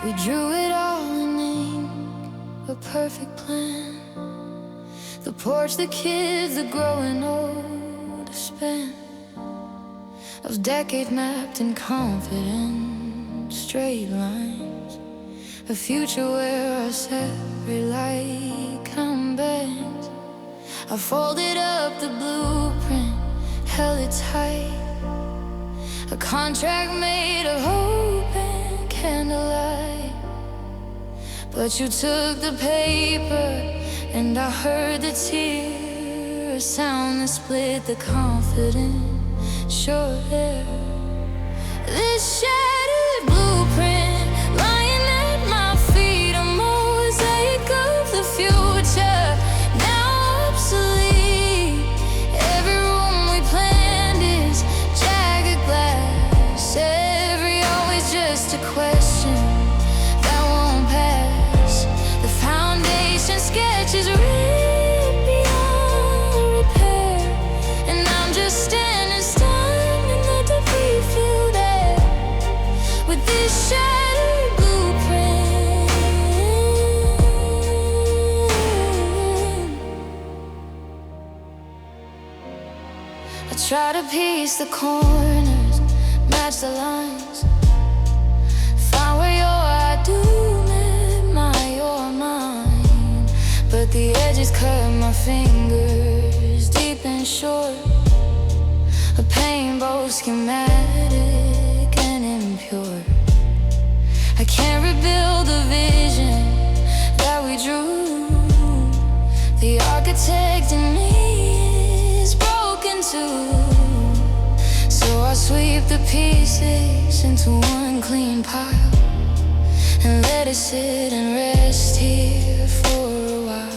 We drew it all in ink, a perfect plan. The porch, the kids, the growing old, a span of decade mapped in confident straight lines. A future where our separate light come bands. I folded up the blueprint, held it tight. A contract made of hope and candlelight. But you took the paper, and I heard the tear, a sound that split the confident short hair. This shattered blueprint lying at my feet, a mosaic of the future, now obsolete. Every room we planned is jagged glass, every always just a question that won't pass. The foundation sketch is ripped beyond repair, and I'm just standing stunned in the debris-filled air with this shattered blueprint. I try to piece the corners, match the lines, find where your I do met my you're mine. But the edges cut my fingers deep and short, a pain both schematic and impure. I can't rebuild the vision that we drew. The architect in me is broken too. So I sweep the pieces into one clean pile and let it sit and rest here for a while.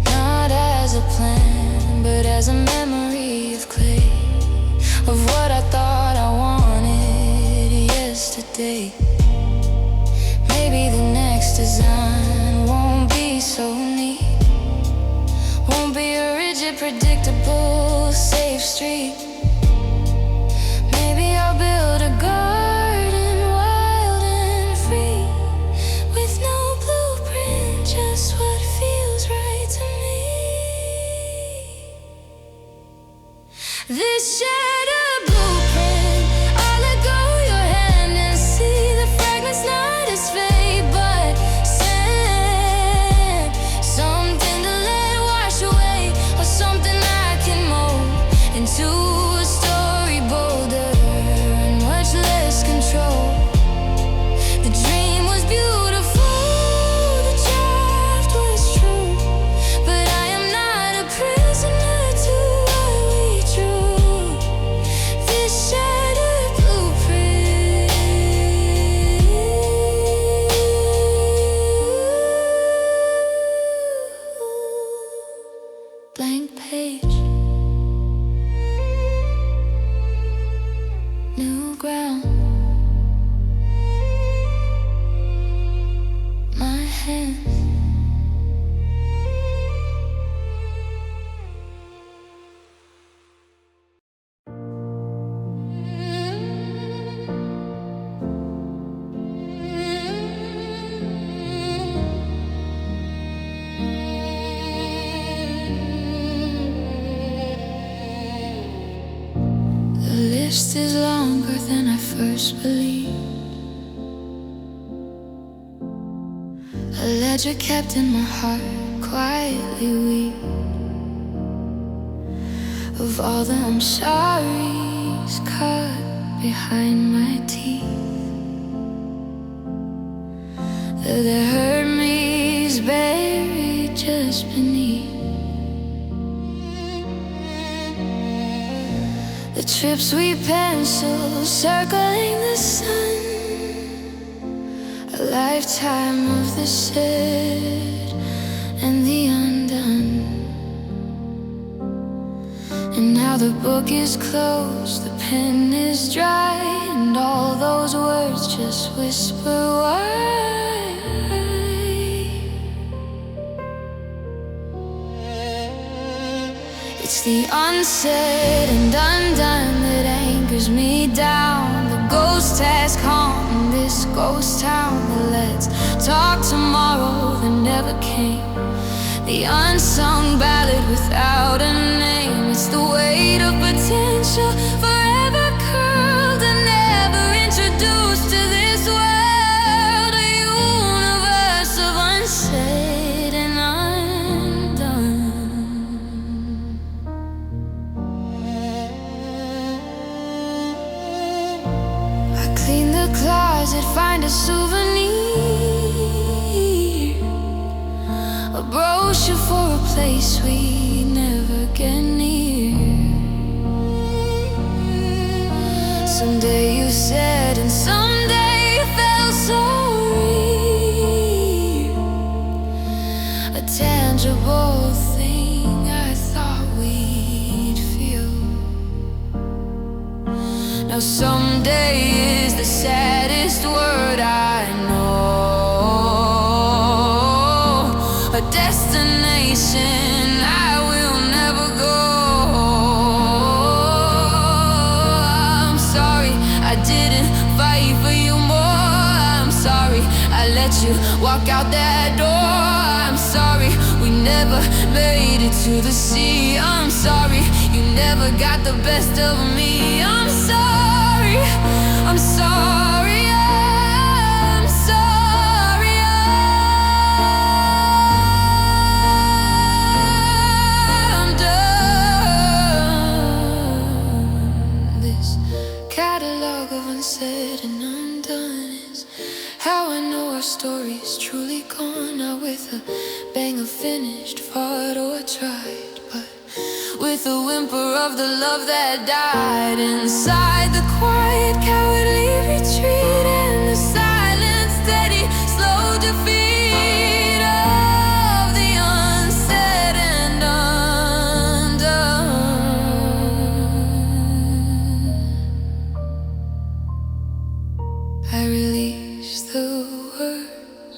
Not as a plan, but as a memory of clay, of what I thought I wanted yesterday. Maybe the next design won't be so neat, won't be a rigid, predictable, safe street. Maybe I'll build a garden wild and free, with no blueprint, just what feels right to me. This shattered blueprint, I'll let go your hand and see the fragments not as fate, but sand. Something to let wash away, or something I can mold into a story bolder and much less control. The dream was beautiful, the draft was true, but I am not a prisoner to what we drew. This shattered blueprint, blank page, new ground, my hands. The list is longer than I first believed. A ledger kept in my heart, quietly weak, of all the I'm sorry's cut behind my teeth. The hurt me's buried just beneath. The trips we pencil circling the sun, a lifetime of the said and the undone. And now the book is closed, the pen is dry, and all those words just whisper why. It's the unsaid and undone that anchors me down. The ghost has haunted this ghost town. But let's talk tomorrow that never came. The unsung ballad without a name. It's the weight of potential, forever curled and never introduced to this world. A universe of unsaid and undone. I clean the closet, find a souvenir, a brochure for a place we never get near. Someday you said, and someday you felt so real. A tangible thing I thought we'd feel. Now someday is the saddest word I know. A destination I will never go. I'm sorry I didn't fight for you more. I'm sorry I let you walk out that door. I'm sorry we never made it to the sea. I'm sorry you never got the best of me. I'm sorry, I'm sorry, I'm sorry. I'm done. This catalog of unsaid and undone is how I know our story is truly gone. Not with a bang of finished, fought or tried, but with a whimper of the love that died inside the quiet, cowardly retreat and the silent, steady, slow defeat of the unsaid and undone. I release the words,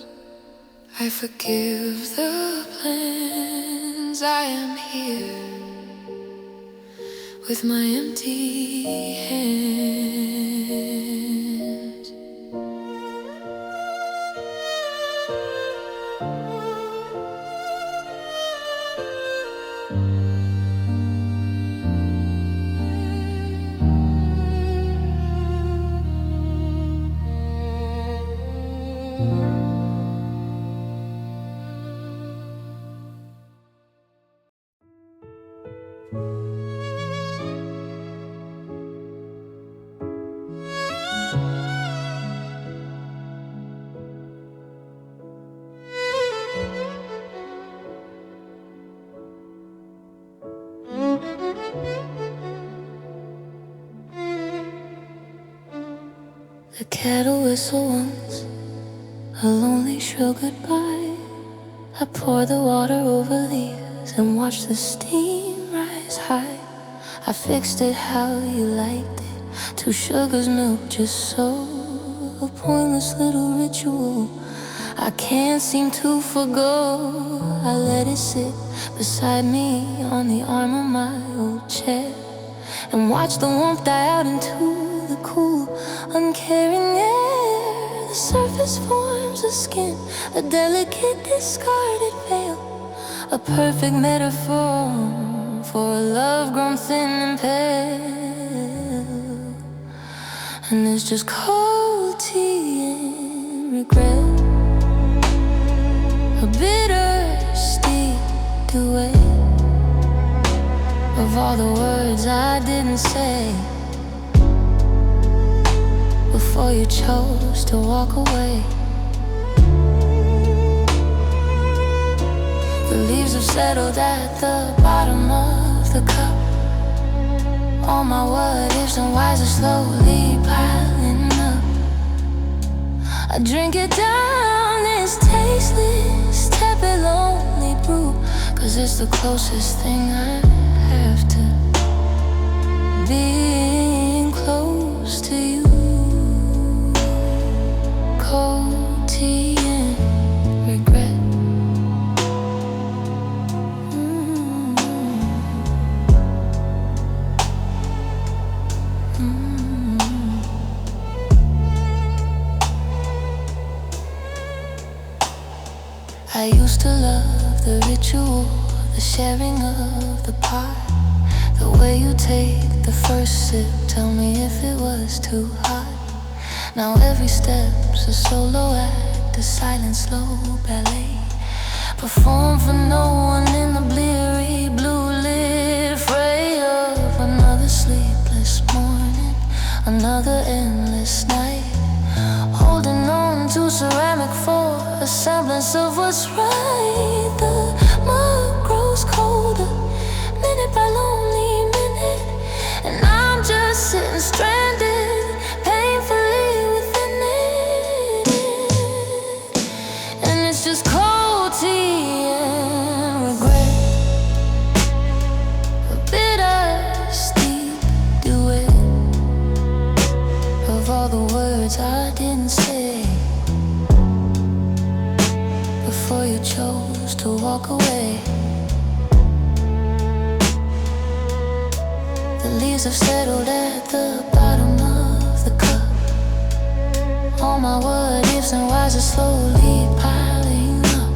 I forgive the plans. I am here with my empty hands. The cattle whistle once, a lonely shrill goodbye. I pour the water over the ears and watch the steam rise high. I fixed it how you liked it, 2 sugars, milk, just so. A pointless little ritual I can't seem to forgo. I let it sit beside me on the arm of my old chair and watch the warmth die out into the cool, uncaring air. The surface forms a skin, a delicate discarded veil, a perfect metaphor for a love grown thin and pale. And there's just cold tea and regret, a bitter steep duet of all the words I didn't say before you chose to walk away. The leaves have settled at the bottom of the cup. All my what ifs and whys are slowly piling up. I drink it down, this tasteless, tepid, lonely brew, 'cause it's the closest thing I have to being close to you. Cold tea and regret. to love, the ritual, the sharing of the pot. The way you take the first sip, tell me if it was too hot. Now every step's a solo act, a silent slow ballet, performed for no one in the bleary blue lit fray of another sleepless morning, another endless night, holding on to ceramic for a semblance of what's right. The mud grows colder, minute by lonely minute, and I'm just sitting stranded, painfully within it. And it's just cold tea and regret, a bitter steep duet of all the words I didn't say before you chose to walk away. The leaves have settled at the bottom of the cup. All my what ifs and whys are slowly piling up.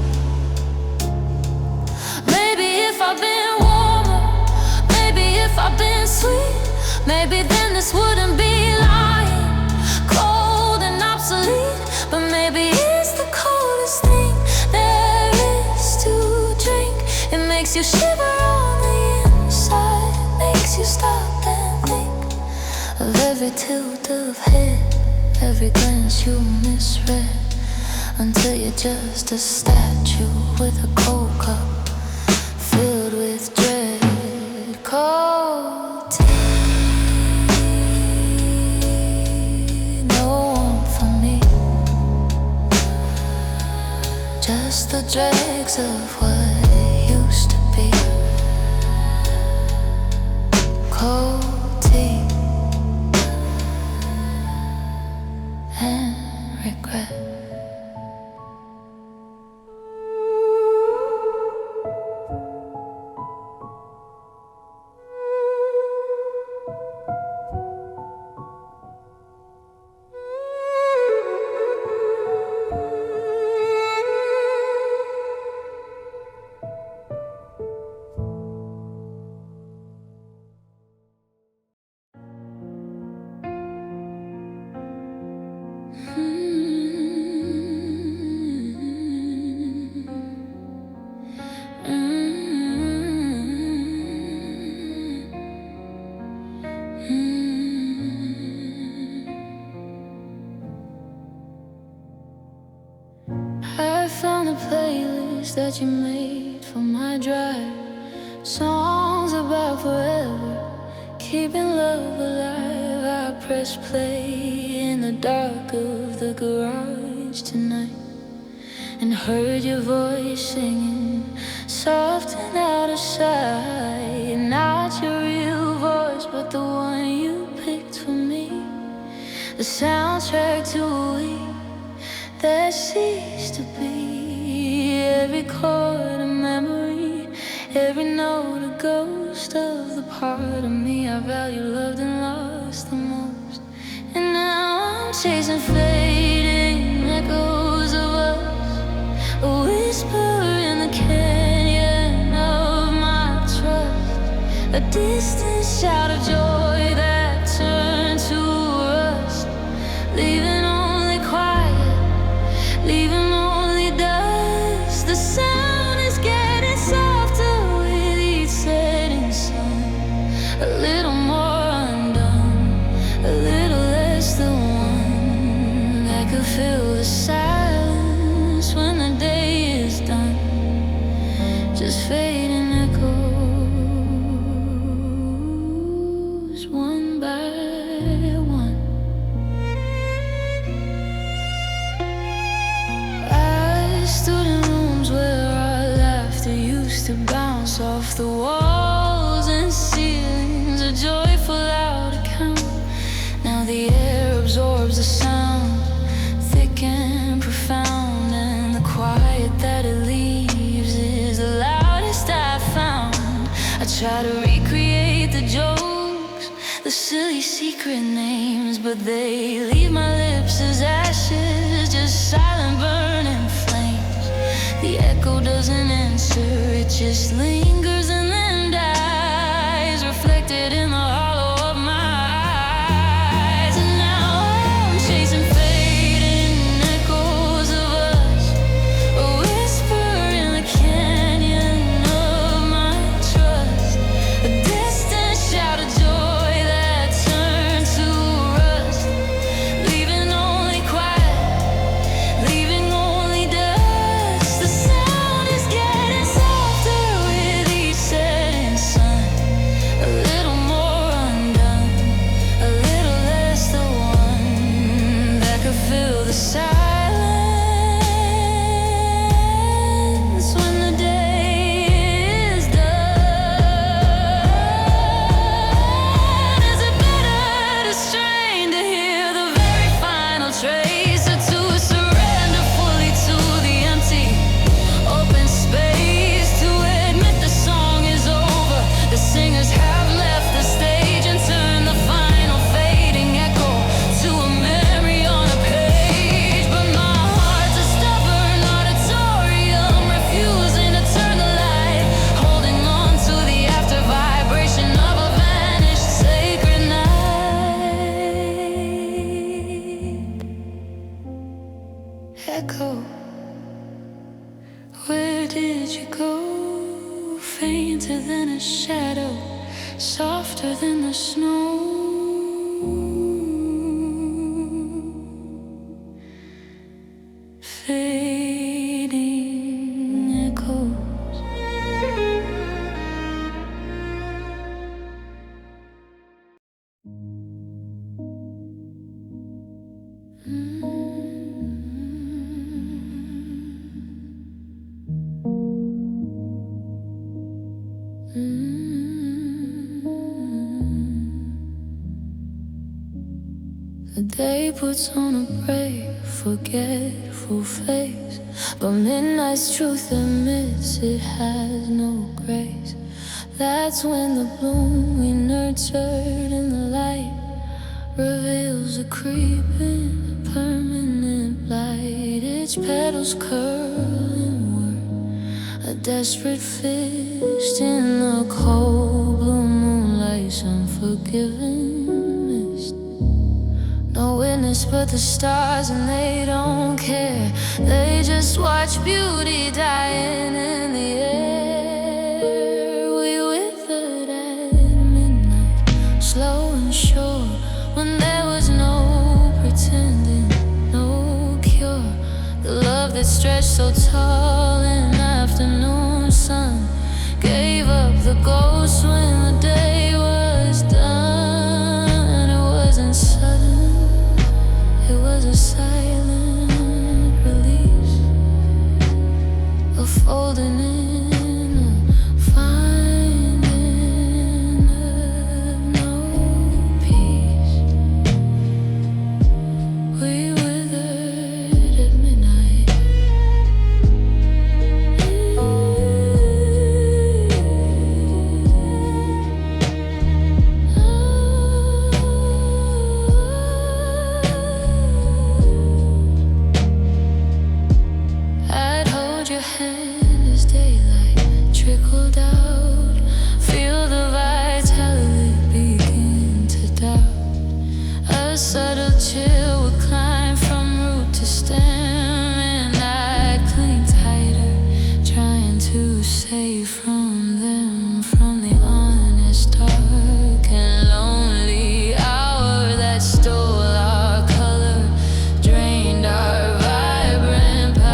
Maybe if I've been warmer, maybe if I've been sweet, maybe then this wouldn't be lying, cold and obsolete. But maybe it's the coldest thing there is to drink. It makes you shiver on the inside, makes you stop and think of every tilt of head, every glance you misread, until you're just a statue with a cold cup filled with dread. Cold tea, no warmth for me, just the dregs of what used to be. Cold tea and regret. I found a playlist that you made for my drive, songs about forever, keeping love alive. I pressed play in the dark of the garage tonight and heard your voice singing, soft and out of sight. Not your real voice, but the one you picked for me, the soundtrack to a week that ceased to be. Every chord a memory, every note a ghost of the part of me I value, loved and lost the most. And now I'm chasing fading echoes of us, a whisper in the canyon of my trust, a distant shout of joy that turned to rust, leaving only quiet, leaving only dust. The sound is getting softer with each setting sun, a little more undone, a little less the one that could fill the silence when the day is done. Just fading echoes, one by one. I stood in rooms where our laughter used to bounce off the walls and ceilings, a joyful loud account. Now the air absorbs the sound, thick and profound, and the quiet that it leaves is the loudest I've found. I try to recreate the jokes, the silly secret names, but they leave my lips as ashes, just silent burning flames. The echo doesn't answer, it just lingers and then dies, reflected in the hollow of my eyes. And now I'm chasing fading echoes of us, a whisper in the canyon of my trust, a distant shout of joy that turned to rust, leaving only quiet, leaving only dust. The sound is getting softer with each setting sun, a little more undone, a little less the one that could fill the silence when the day is done. Is it better to strain to hear the very final trace, or to surrender fully to the empty open space, to admit the song is over, the singers have left the stage, and turn the final fading echo to a memory on a page? But my heart's a stubborn auditorium, refusing to turn the light, holding on to the after vibration of a vanished sacred night. Echo, where did you go? Fainter than a shadow, softer than the snow. Fading echoes. The day puts on a brave, forgetful face, but midnight's truth admits it has no grace. That's when the bloom we nurtured in the light reveals a creeping, permanent blight. Its petals curl inward, a desperate fist in the cold blue moonlight's unforgiving mist. No witness but the stars, and they don't care. They just watch beauty dying in the air. We withered at midnight, slow and sure, when there was no pretending, no cure. The love that stretched so tall in afternoon sun gave up the ghost when the day was done. It wasn't sudden, it was a silent release, a folding in, a finding of no peace. We withered at midnight. I'd hold your hand as daylight trickled out, feel the vitality begin to doubt. A subtle chill would climb from root to stem, and I'd cling tighter, trying to save from them, from the honest, dark and lonely hour that stole our color, drained our vibrant power.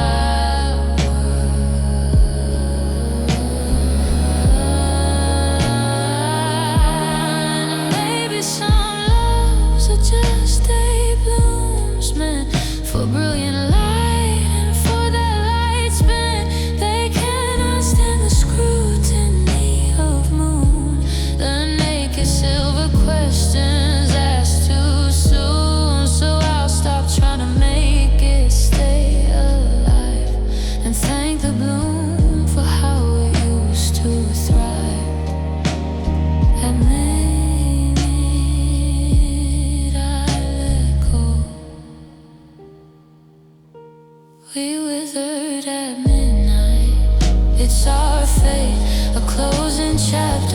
And maybe some loves are just day blooms, meant for brilliant light, and for that light spin, they cannot stand the scrutiny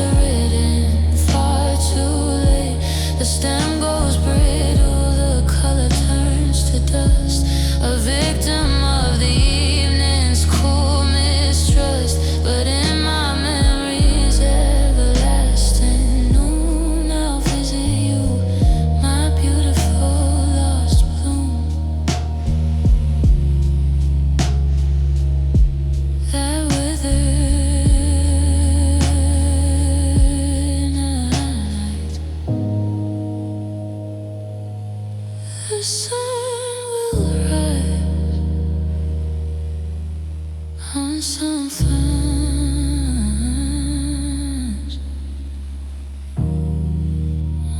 are written far too late. The stem goes brittle, the color turns to dust. A victim of the evening's cool mistrust. But in my memories everlasting, noon now visit you, my beautiful lost bloom. That withered night, the sun will rise on some flames,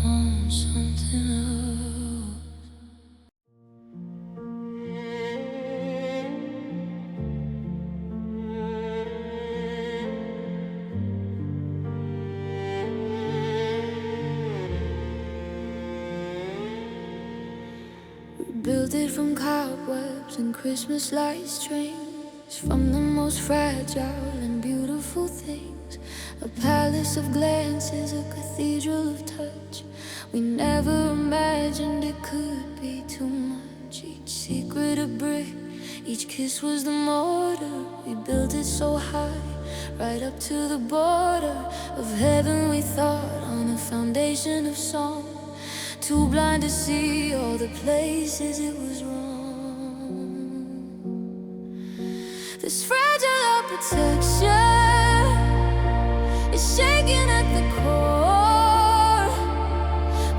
on something else. We built it from cobwebs and Christmas light strings, from the most fragile and beautiful things. A palace of glances, a cathedral of touch. We never imagined it could be too much. Each secret a brick, each kiss was the mortar. We built it so high, right up to the border of heaven, we thought, on a foundation of song. Too blind to see all the places it was wrong. This fragile architecture is shaking at the core.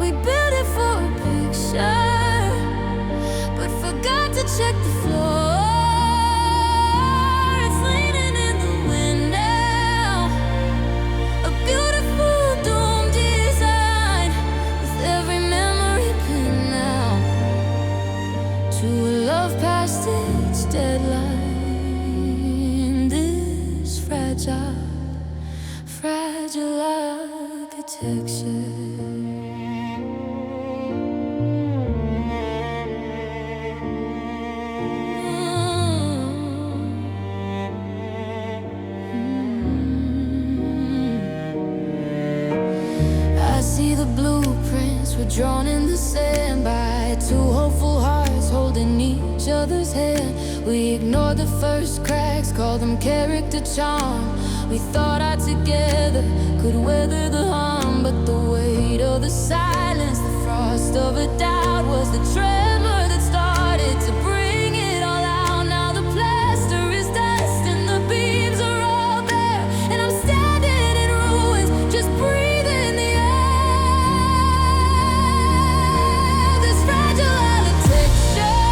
We built it for a picture, but forgot to check the floor. It's leaning in the wind now, a beautiful dome design with every memory pinned now to a love past its deadline. This fragile architecture. I see the blueprints were drawn in the sand by two hopeful hearts holding each other's hand. We ignored the first cracks, called them character charm. We thought our together could weather the harm, but the weight of the silence, the frost of a doubt, was the tremor that started to bring it all out. Now the plaster is dust and the beams are all bare, and I'm standing in ruins, just breathing the air. This fragile architecture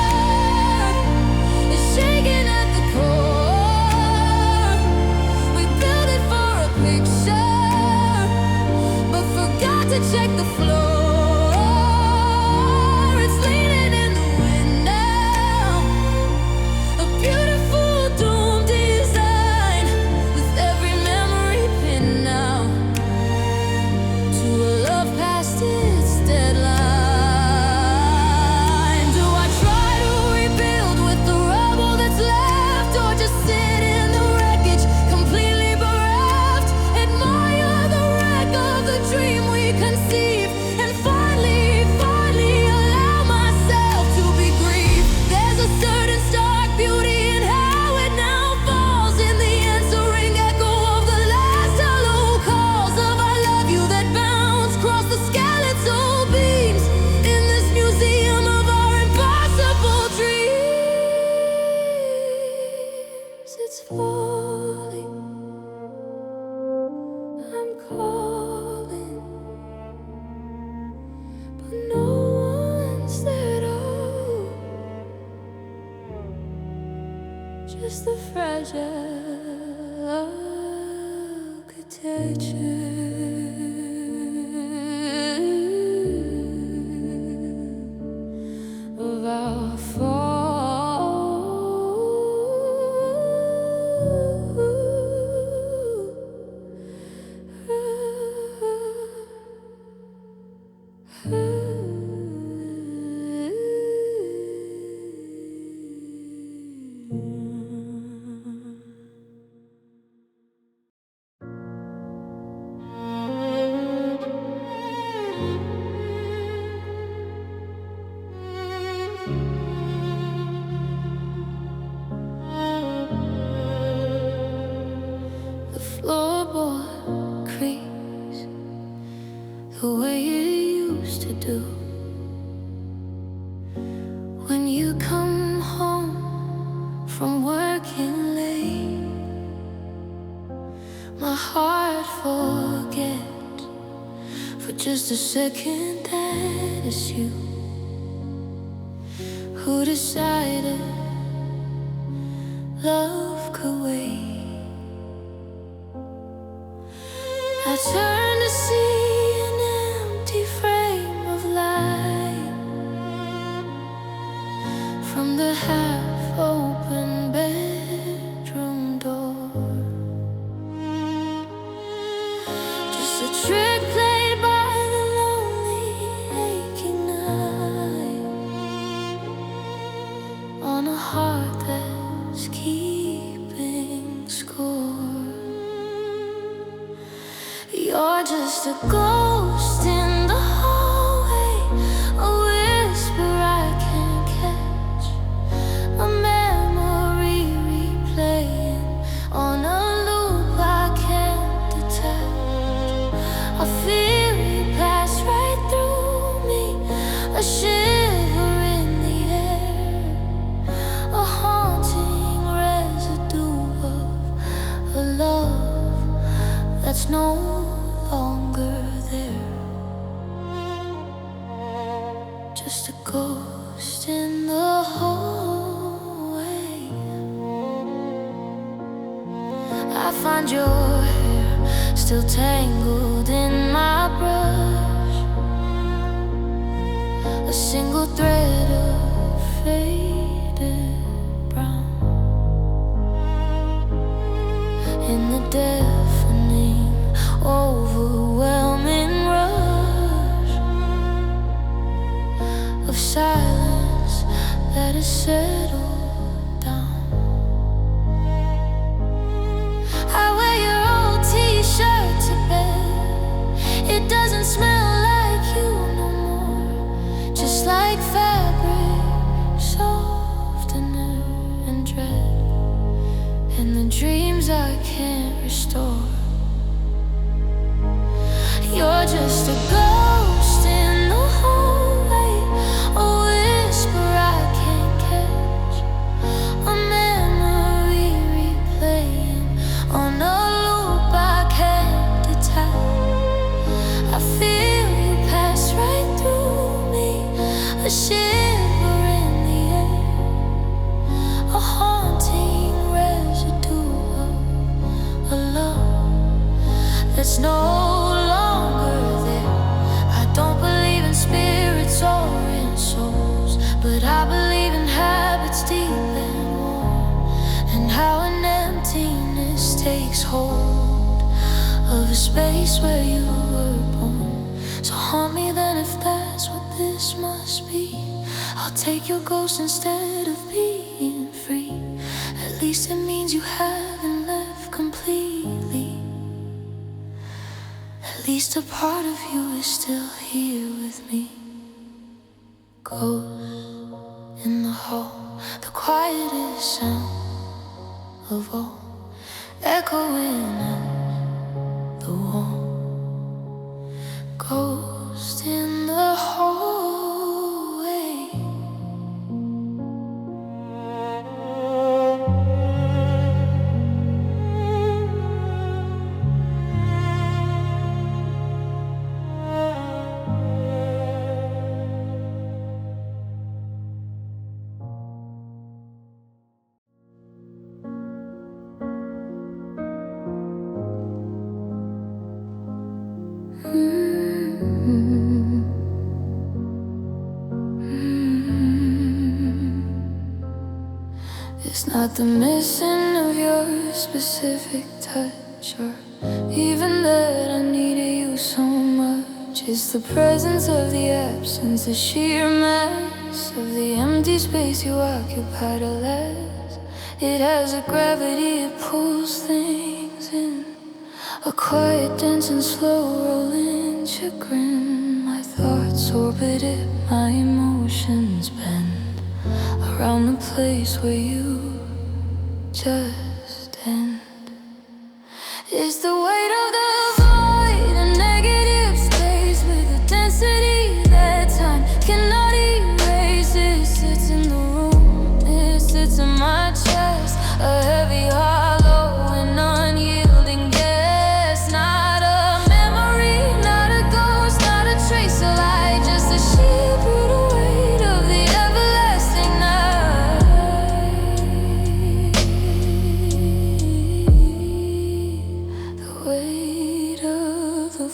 is shaking at the core. We built it for a picture, but forgot to check the floor. It's leaning in the wind now, a beautiful dome design with every memory pinned now to a love past its deadline. Do I try to rebuild with the rubble that's left, or just sit in the wreckage, completely bereft? Admire the wreck of the dream we conceived, and finally allow myself to be grieved. There's a certain stark beauty in how it now falls, in the answering echo of the last hello calls of I love you that bounce across the skeletal beams in this museum of our impossible dreams. It's falling, I'm calling, but no one's there at all. Just the fragile architecture of our fall. too. When you come home from working late, my heart forgets for just a second that it's you who decided love could wait. I turn to see an empty frame of light from the half-open bedroom door. Just a trick played by the lonely, aching night on a heart that's keeping score. You're just a ghost in the hallway, a whisper I can't catch, a memory replaying on a loop I can't detach. I feel you pass right through me, a shiver in the air, a haunting residue of a love that's no longer there. Just a ghost in the hallway. I find your hair still tangled in my brush, a single thread of faded brown in the deafening, overwhelming rush of silence that is settled down. I wear your old t-shirt to bed. It doesn't smell like you no more, just like fabric, softener and dread, and the dreams I can't restore. You're just a ghost in the hallway, a whisper I can't catch, a memory replaying on a loop I can't detach. I feel you pass right through me, a shiver in the air, a haunting residue of a love that's no but I believe in habits deep and warm, and how an emptiness takes hold of a space where you were born. So haunt me then if that's what this must be. I'll take your ghost instead of being free. At least it means you haven't left completely. At least a part of you is still here with me. Ghost in the hall, the quietest sound of all, echoing at the wall. Ghost in the hallway. It's not the missing of your specific touch, or even that I needed you so much. It's the presence of the absence, the sheer mass of the empty space you occupied, alas. It has a gravity, it pulls things in, a quiet, dense and slow rolling chagrin. My thoughts orbit it, my emotions bend around the place where you just end. It's the weight of the void, a negative space with a density that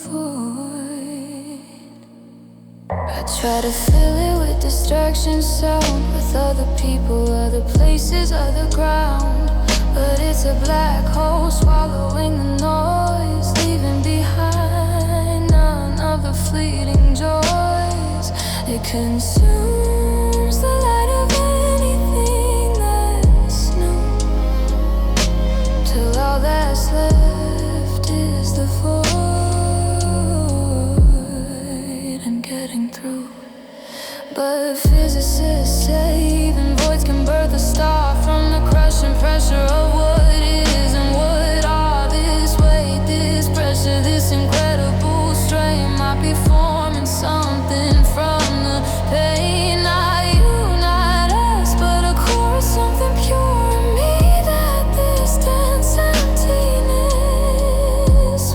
void. I try to fill it with distractions, sound, with other people, other places, other ground. But it's a black hole swallowing the noise, leaving behind none of the fleeting joys. It consumes the light of anything that's new, till all that's left is the void and getting through. But physicists say even voids can birth a star from the crushing pressure of what is and what are. This weight, this pressure, this incredible strain might be forming something from the pain. Not you, not us, but a core, something pure in me that this dense emptiness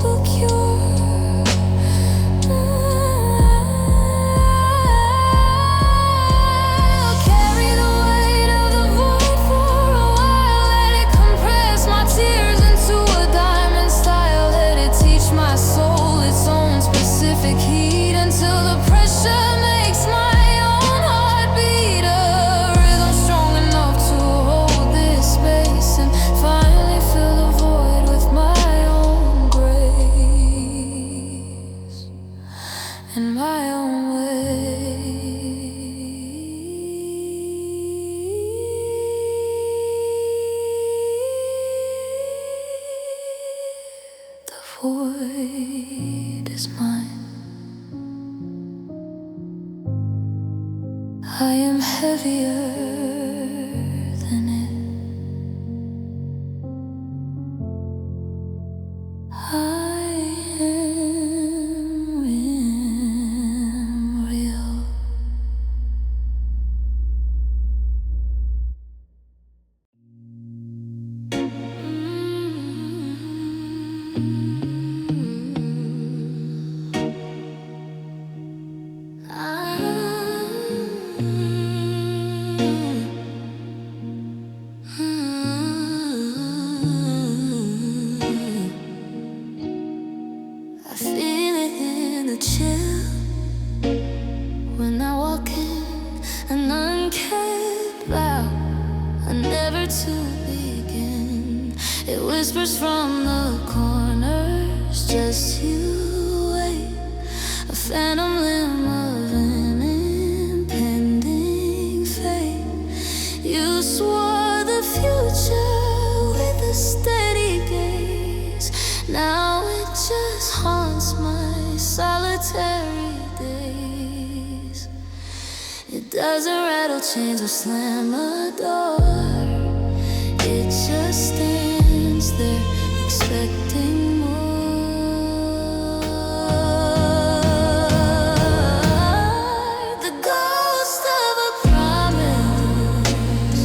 will cure. Heat until the pressure makes my own heart beat a rhythm strong enough to hold this space and finally fill the void with my own grace and my own way. The void is mine. I am heavier than it. I am real. I feel it in the chill when I walk in an unkept loud, never to begin. It whispers from the corners, just you wait. A phantom limb of an impending fate. You swore the future with a steady gaze. Now it just haunts my solitary days. It doesn't rattle chains or slam a door. It just stands there expecting more. The ghost of a promise,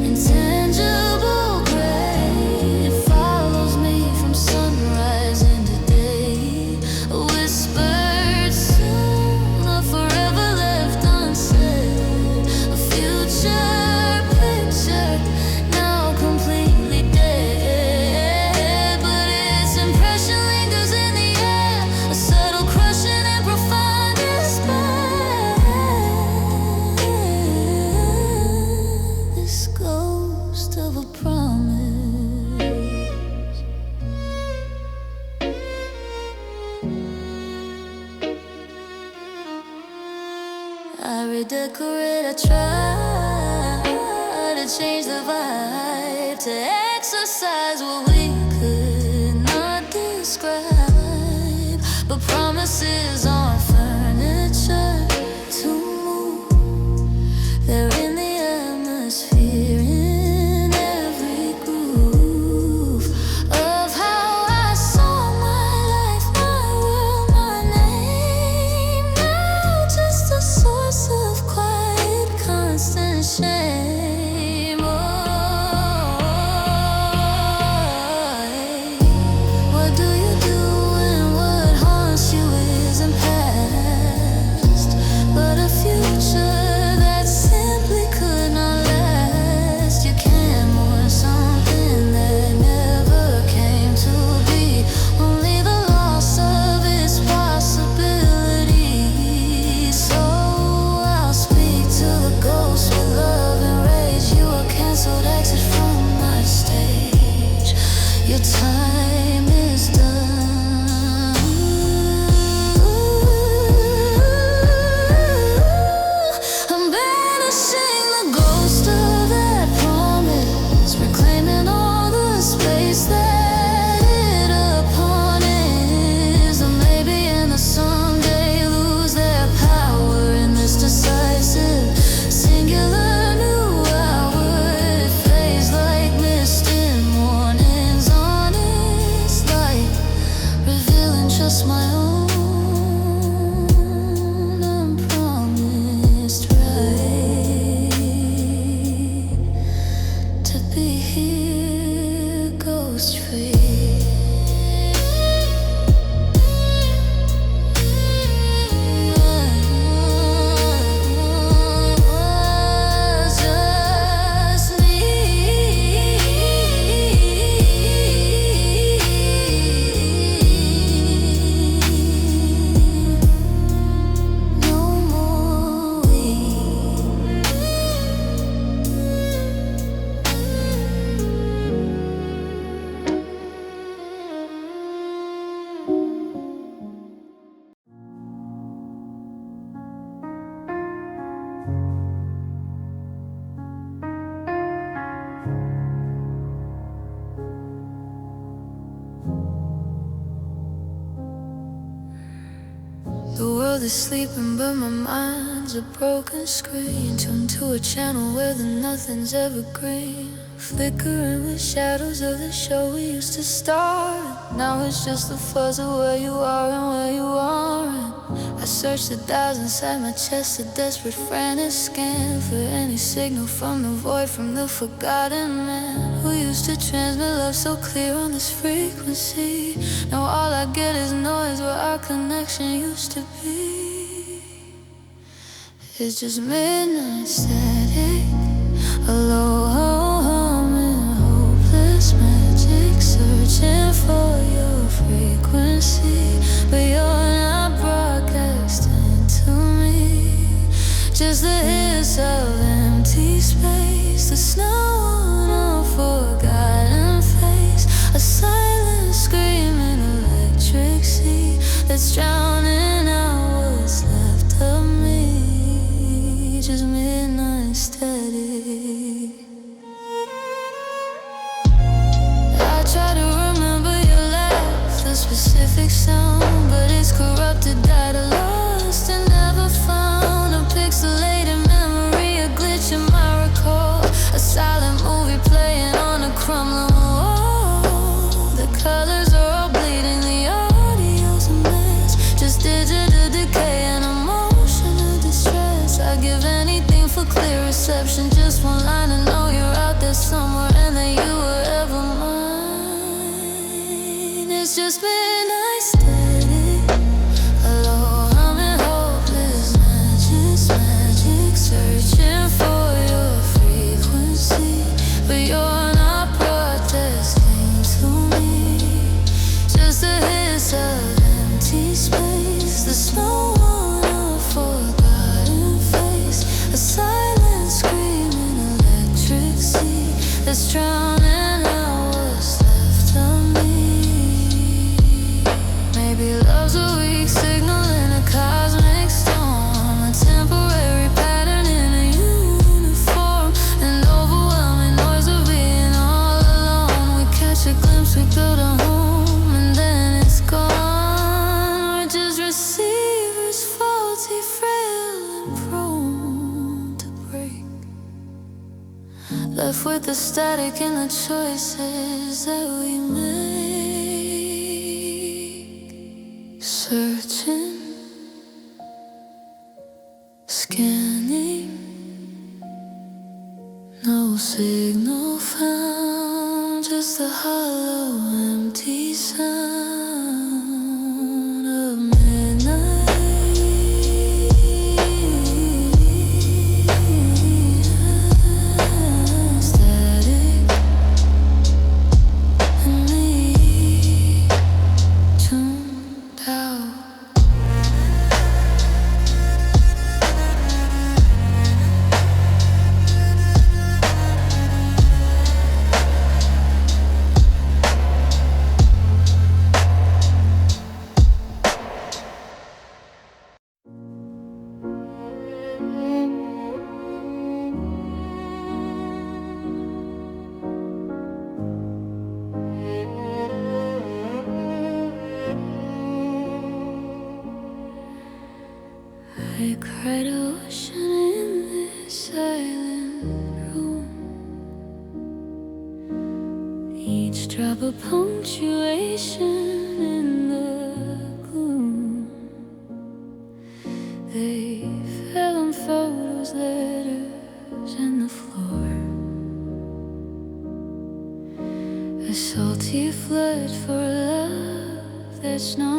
intangible gray. It follows me from sunrise into day. A whispered soon, a forever left unsaid. A future picture now completely dead, but its impression lingers in the air, a subtle crushing and profound despair. This ghost of a promise. I redecorate, I try to change the vibe, to exercise what we could not describe. But promises aren't furniture to move. They're in the atmosphere, in every groove of how I saw my life, my world, my name. Now just a source of quiet, constant shame. Oh, what do you do when what haunts you isn't past? just my own unpromised right to be here ghost free. The world is sleeping, but my mind's a broken screen, tuned to a channel where the nothing's evergreen, flickering with shadows of the show we used to start. Now it's just a fuzz of where you are and where you aren't. I searched the dials inside my chest, a desperate frantic scan for any signal from the void, from the forgotten man who used to transmit love so clear on this frequency. Now all I get is noise where our connection used to be. It's just midnight static, a low humming, hopeless magic, searching for your frequency, but you're not broadcasting to me. Just the hiss of empty space, the snow on a forgotten face, a silent screaming electric sea that's drowning out what's left of me. Just midnight static. I try to remember your laugh, the specific sound, but it's corrupted, died, lost and never found. A pixelated memory, a glitch in my recall, a silent movie playing on a crumbling wall. The colors are all bleeding, the audio's a mess, just digital decay and emotional distress. I give anything for clear reception, just one line to know you're out there somewhere and that you were ever mine. It's just midnight static, a low humming, hopeless magic, searching for your frequency, but you're not protesting to me. Just a hiss of empty space, the snow on a forgotten face, a silent screaming electric sea that's drowning out what's left of me. Maybe love's a weak signal in a cosmic storm, a temporary pattern in a uniform, an overwhelming noise of being all alone. We catch a glimpse, we build a home, and then it's gone. We're just receivers, faulty, frail, and prone to break, left with the static and the choices that we make. Searching, scanning, no signal found, just the hollow, empty sound of midnight static, and me tuned out. I cried ocean in this silent room, each drop a punctuation in the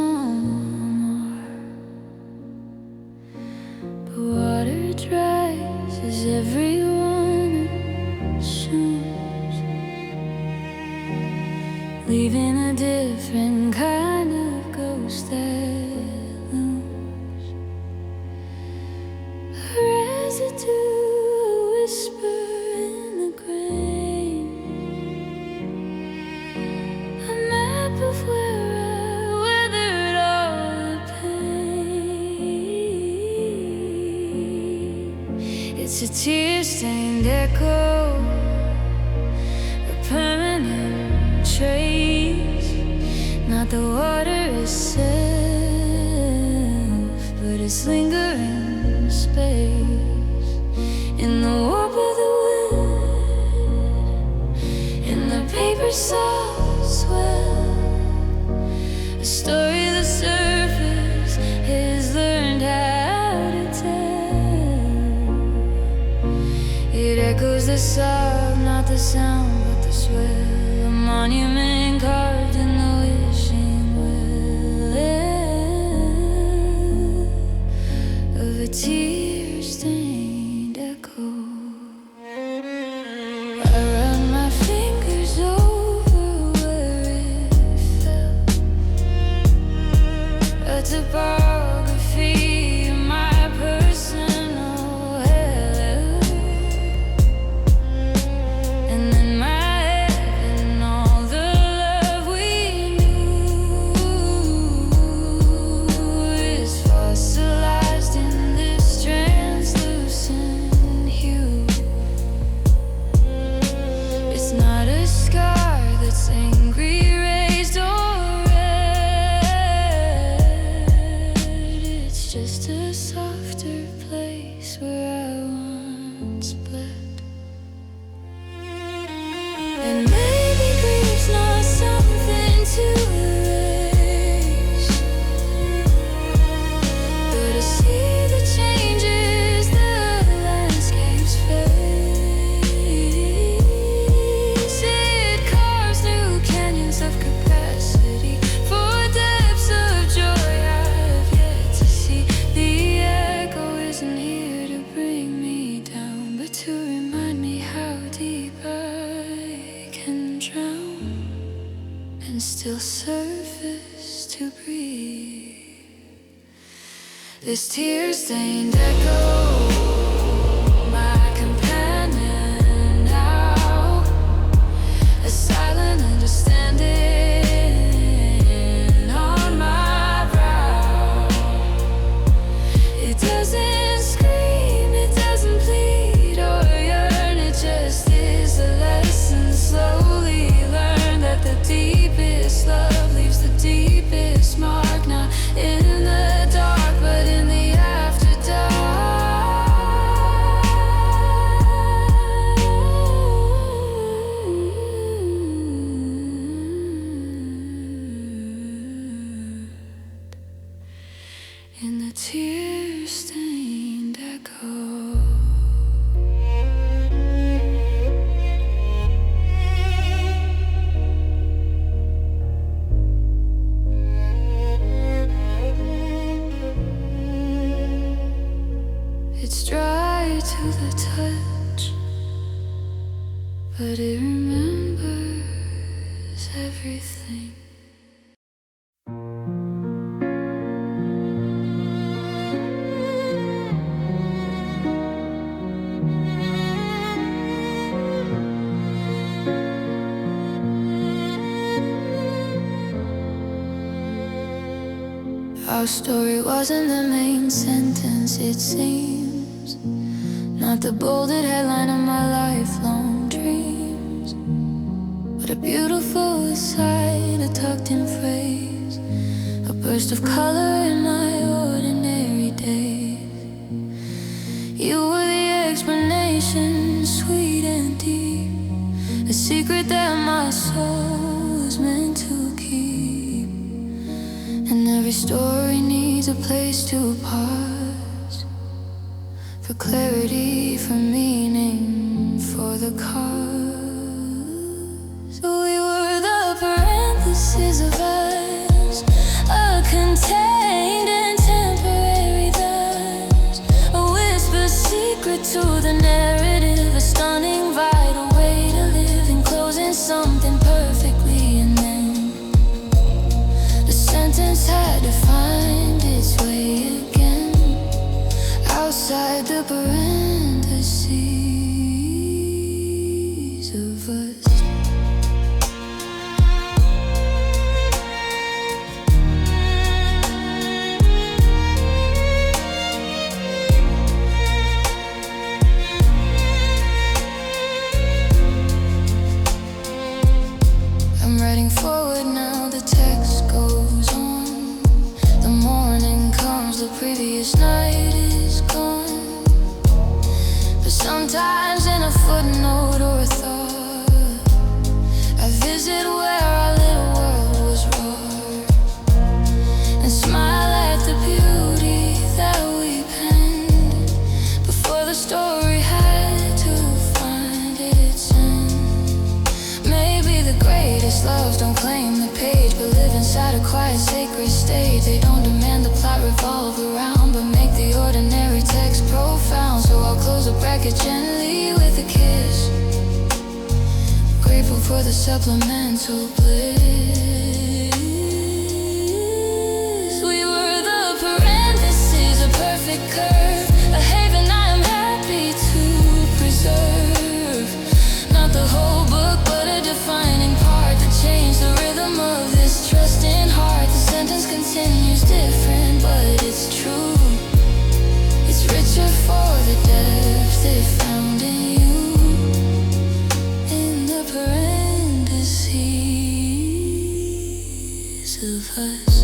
more. The water dries as everyone assumes, leaving a different kind of ghost that looms. A residue, a whisper in the grain, a map of where I weathered all the pain. It's a tear-stained echo, a permanent trace, not the water itself, but its lingering space. In the warp of the wind, in the paper soft swell, a story the surface has learned how to tell. It echoes the sob, not the sound, but the swell. A monument carved in the wishing well of a tear-stained echo. I run my fingers over where it fell, a topography of my personal hell. And then my head and all the love we knew is fossilized in this translucent hue. It's not a scar that's angry, raised or red. It's just a softer place where I once bled. And maybe grief's not something to erase, but to see the changes the landscape's face. It carves new canyons of capacity for depths of joy I've yet to see. The echo isn't here to bring me down, but to remind me how deep I can drown and still surface to breathe. This tear-stained echo, my companion now, a silent understanding on my brow. It doesn't scream, it doesn't plead or yearn, it just is a lesson slowly learned, that the deepest love leaves the deepest mark, not in the dark, but in the after dark. In the tear-stained echo. It's dry to the touch, but it remembers everything. Our story wasn't the main sentence, it seems, not the bolded headline of my lifelong dreams, but a beautiful sight, a tucked-in phrase, a burst of color in my ordinary days. You were the explanation, sweet and deep, a secret that my soul was meant to keep. And every story needs a place to pause, for clarity, for meaning, for the cause. We were the parentheses of us, a contained in temporary thoughts, a whispered secret to the narrative, a stunning vital way to live, enclosing something perfectly, and then the sentence had to find its way again outside the parentheses of us. Writing forward now, the text goes on. The morning comes, the previous night is gone. But sometimes in a footnote or a thought, I visit where our little world was raw, and smile at the beauty that we penned before the story had to find its end. Maybe the greatest loves don't claim the page, but live inside a quiet, sacred state. They don't demand the plot revolve around, but make the ordinary text profound. So I'll close the bracket gently with a kiss, grateful for the supplemental bliss. We were the parentheses, a perfect curve, a haven I am happy to preserve. Not the whole book, but a defining part that changed the rhythm of this trusting heart. The sentence continues different, but it's true. It's richer for the depth it found in you, in the parentheses of us.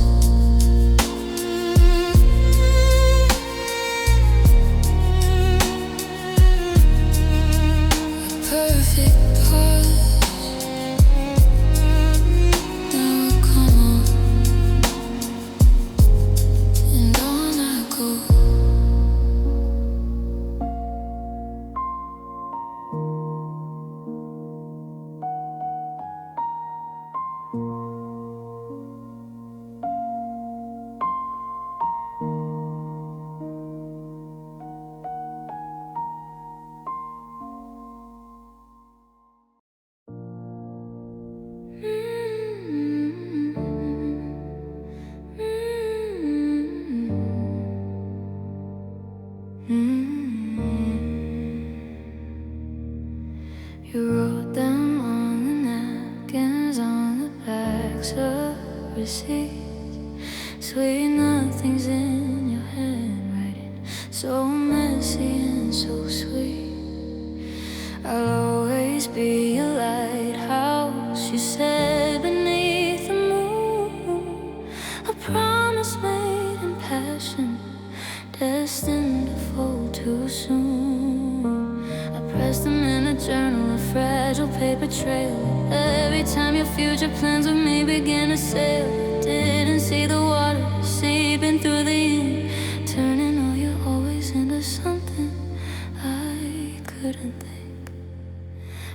Perfect pause. Now come on, and on I go. You wrote them on the napkins, on the backs of receipts. Sweet nothings in your handwriting, so messy and so sweet. I'll always be a lighthouse, you said, beneath the moon. A promise made in passion, destined to fold too soon. I pressed them in a journal, a fragile paper trail. Every time your future plans with me began to sail, didn't see the water seeping through the ink, turning all you always into something I couldn't think.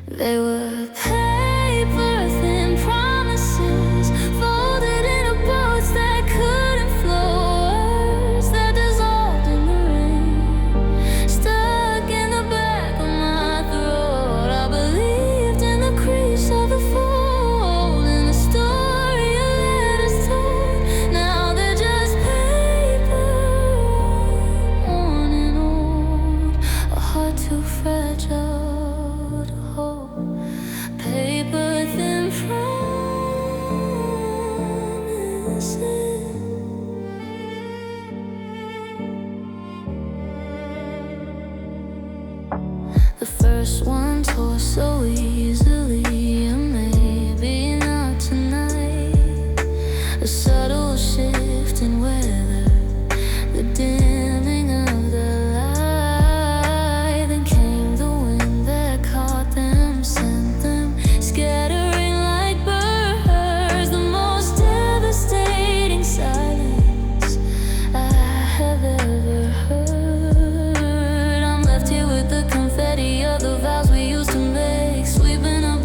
They were paper thin promises, folded into boats that couldn't flow, words that dissolved in the rain, stuck in the back of my throat. I believed in the crease of the fold, in the story you let us told. Now they're just paper, worn and old, a heart too fragile to hold. Paper thin promises. The first one tore so easily, and maybe not tonight. A subtle shift in weather, the dimming of the light. Then came the wind that caught them, sent them scattering like birds. The most devastating silence I have ever heard. I'm left here with the confetti of the vows we used to make, sweeping up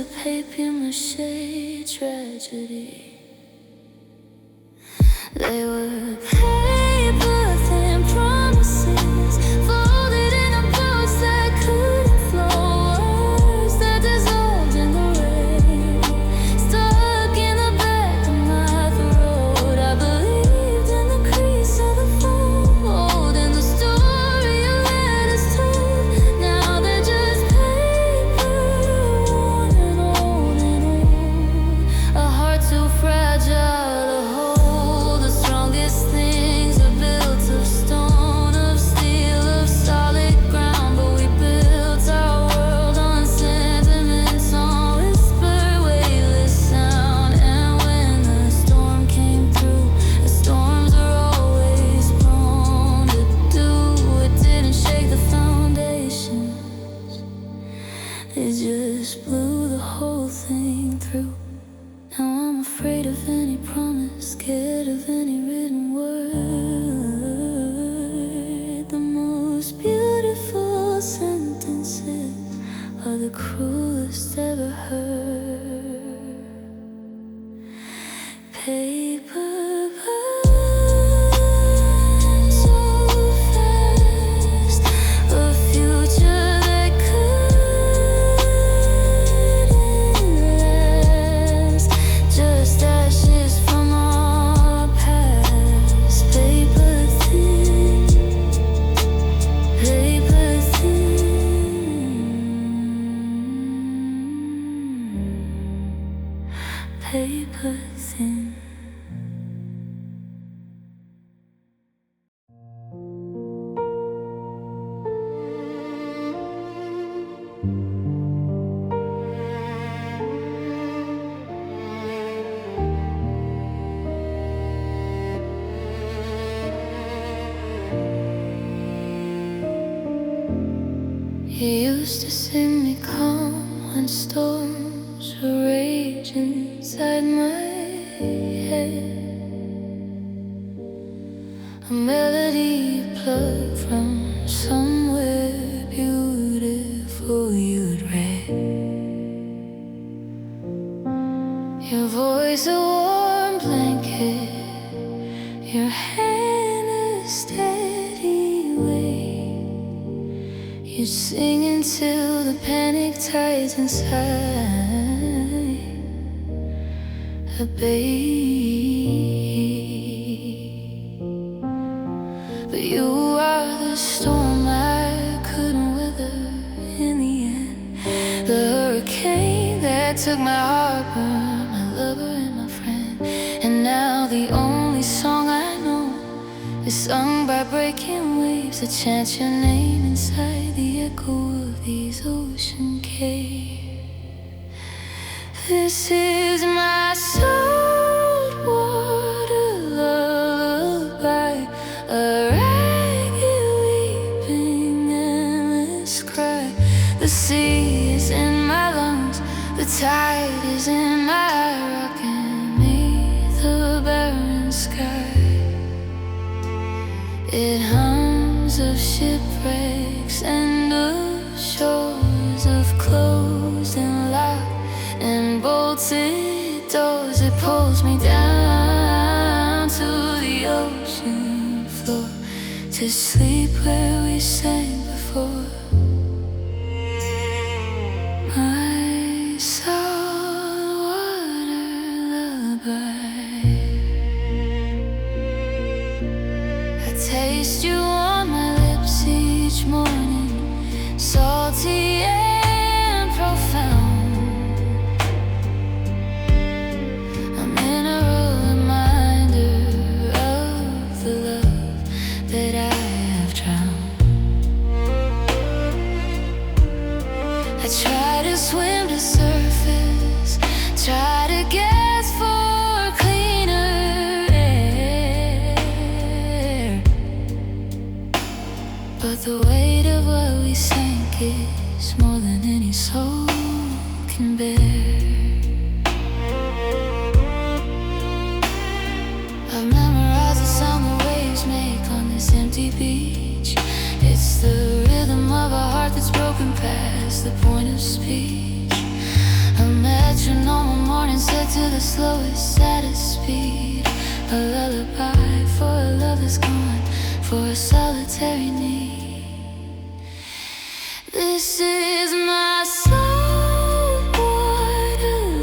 papier-mâché tragedy. They were paper-thin promises, folded in a pouch that couldn't flow, words that dissolved in the rain, stuck in the back of my throat. I believed in the crease of the fold, and the story you had us told. Now they're just paper, worn and old and old. A heart too fragile to hold. The strongest things are built of stone, of steel, of solid ground. But we built our world on sentiments, on whisper, weightless sound. And when the storm came through, the storms are always prone to do. It didn't shake the foundations, it just blew the whole thing through. Now I'm afraid of any promise, scared of any written word. The most beautiful sentences are the cruelest ever heard. Paper burns so fast, a future that couldn't last, just ashes from our past. Paper thin, paper thin, paper thin. You used to sing me calm when storms were raging inside my head. A melody you plucked from somewhere beautiful you'd read. Your voice a warm blanket, your hand a steady weight. You sing until the panic tides inside abate. But you are the storm I couldn't weather in the end, the hurricane that took my harbor, my lover and my friend. And now the only song I know is sung by breaking waves that chant your name inside the echo of these ocean caves. This is my saltwater lullaby, a ragged weeping endless cry. The sea is in my lungs, the tide is in my rock, and beneath the barren sky it hums of shipwrecks and of shores, of closed and locked and bolted doors. It pulls me down to the ocean floor, to sleep where we sang before. My saltwater lullaby. I taste you on my lips each morning, salty and profound. A mineral reminder of the love that I have drowned. I try to swim to surface, try to gasp for cleaner air, but the weight of what we sank is more than any soul can bear. I've memorized the sound the waves make on this empty beach. It's the rhythm of a heart that's broken past the point of speech. the slowest, saddest speed. A lullaby for a love that's gone, for a solitary need. This is my saltwater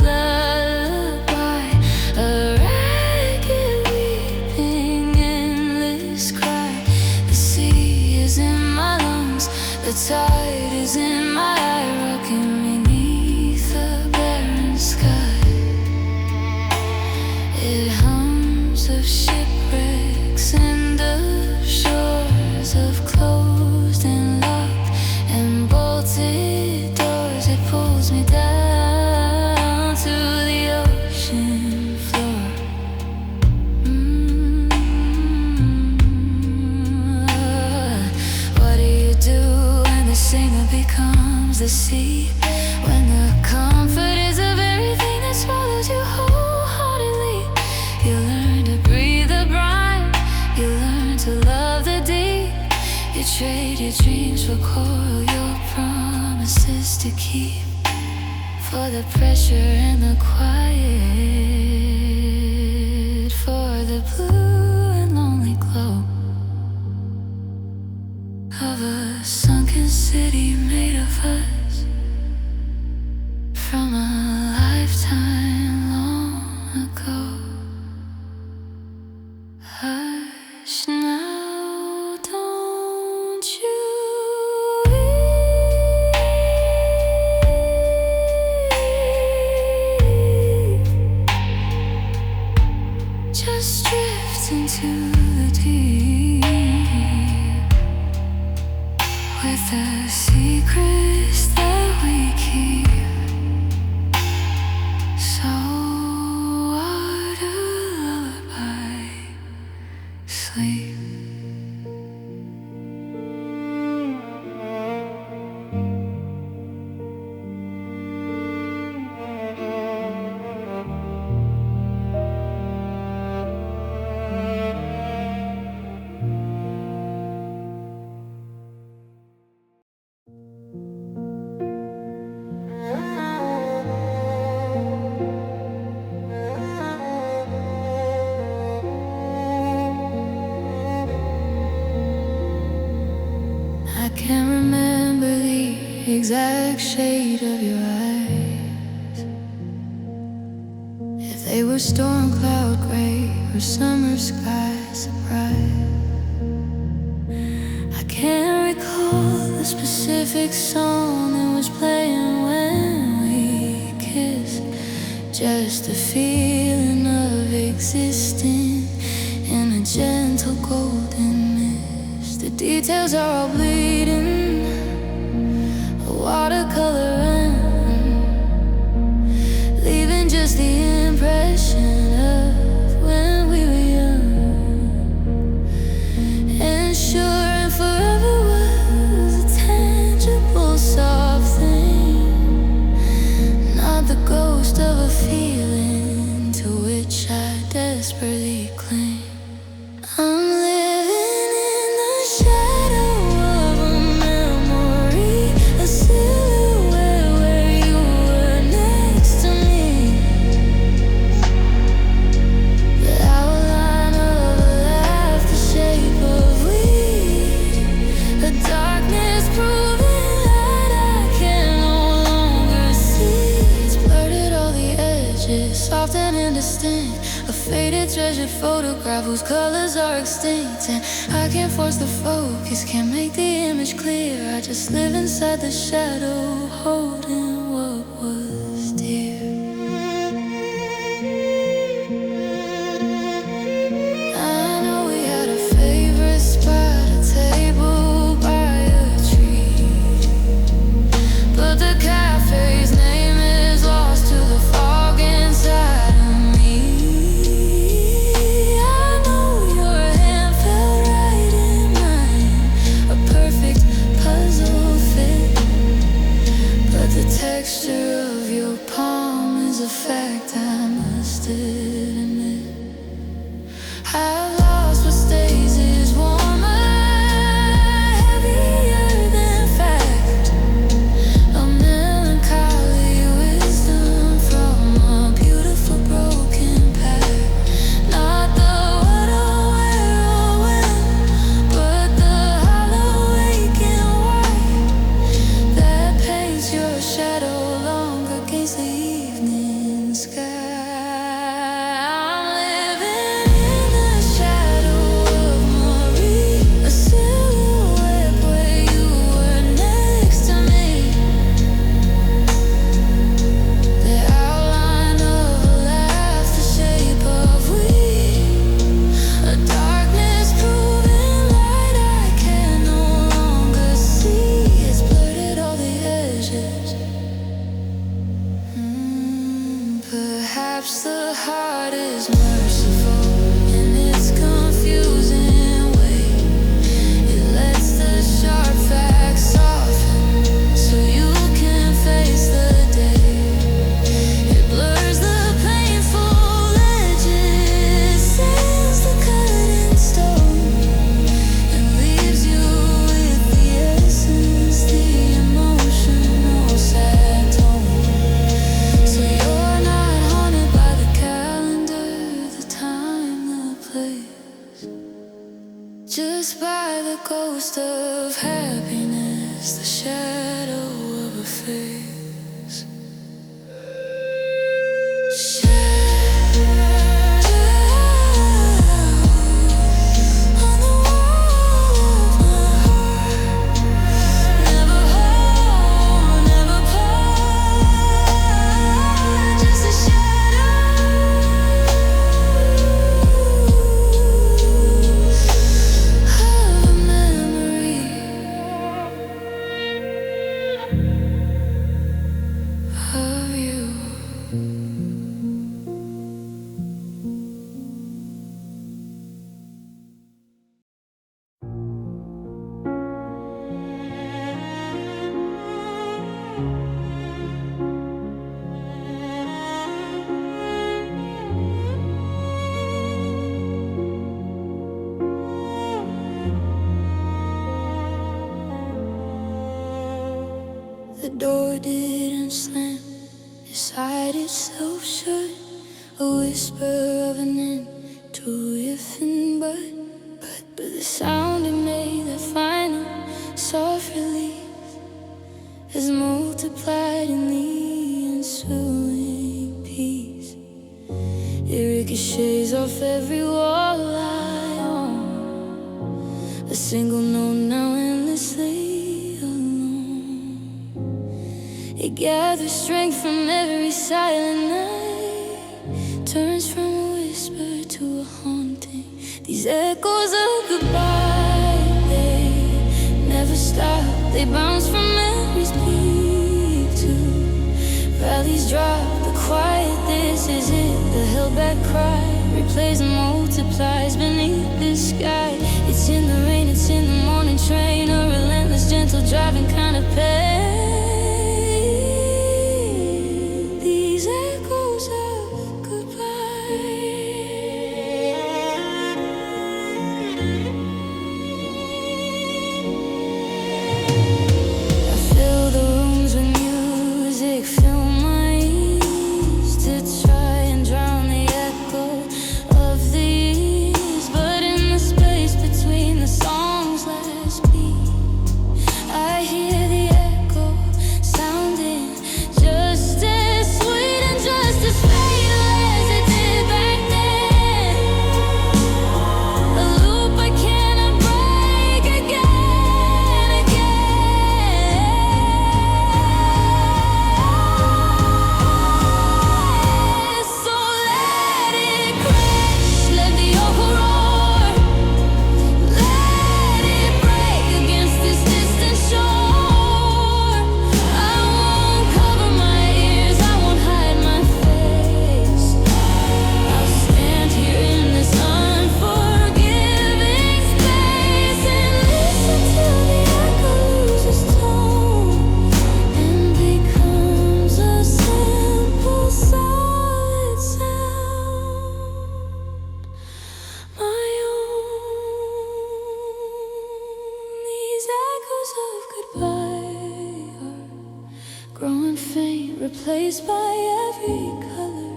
lullaby, a ragged weeping, endless cry. The sea is in my lungs, the tide is in my eye, rocking beneath the barren sky. It hums of shipwrecks and of shores, of closed and locked and bolted doors. It pulls me down to the ocean floor. What do you do when the singer becomes the sea? When the comfort is the very thing that swallows you wholeheartedly. You learn to breathe the brine, you learn to love the deep. You trade your dreams for coral, your promises to keep, for the pressure and the quiet, for the blue and lonely glow of a sunken city made of us, from a lifetime long ago. Hush now, don't you weep. Just drift into the deep with the secrets that we keep. So what a lullaby, sleep. I can't remember the exact shade of your eyes, if they were storm cloud gray or summer sky surprise. I can't recall the specific song that was playing when we kissed, just the feeling of existing in a gentle golden mist. The details are all bleeding, a watercolor end, leaving just the impression of when we were young. And sure and forever was a tangible, soft thing, not the ghost of a feeling to which I desperately cling. I'm living in the shadow of a memory, a silhouette where you were next to me. The outline of a laugh, the shape of we, the darkness proving that I can no longer see. It's blurred all the edges, soft and indistinct, a faded treasured photograph whose colors are extinct. And I can't force the focus, can't make the image clear. I just live inside the shadow, holding what was dear. I know we had a favorite spot, a table by a tree, but the cafe's name is lost to the fog inside of me. I know your hand fell right in mine, a perfect puzzle fit, but the Perhaps the heart is merciful in its confusing way. It lets the sharp facts soften so you can face the day. It blurs the painful edges, seals the cut in stone, and leaves you with the essence, the emotional sad tone. So you're not haunted by the calendar, the time, the place, just by the ghost of happiness, the shadow of a face. The door didn't slam, decided itself shut. A whisper of an end to if and but the sound it made, the final soft release, has multiplied in the ensuing peace. It ricochets off every wall I own, a single note now endlessly alone. It gathers strength from every silent night, turns from a whisper to a haunting. These echoes of goodbye, they never stop. They bounce from memory's peak to valleys drop. The quiet, this is it. The held back cry replays and multiplies beneath the sky. It's in the rain, it's in the morning train, a relentless, gentle driving kind of pain. These echoes of goodbye. I fill the rooms with music, fill my ears to try and drown the echo of the years. But in the space between the songs last beat, I hear the echo sounding just as sweet and just as fatal as it did back then. A loop I cannot break again, again. So let it crash, let the echo roar, let it break against this distant shore. I won't cover my ears, I won't hide my face. I'll stand here in this unforgiving space and listen till the echo loses tone and becomes a simple solid sound, my own. These echoes of goodbye are growing faint, replaced by every color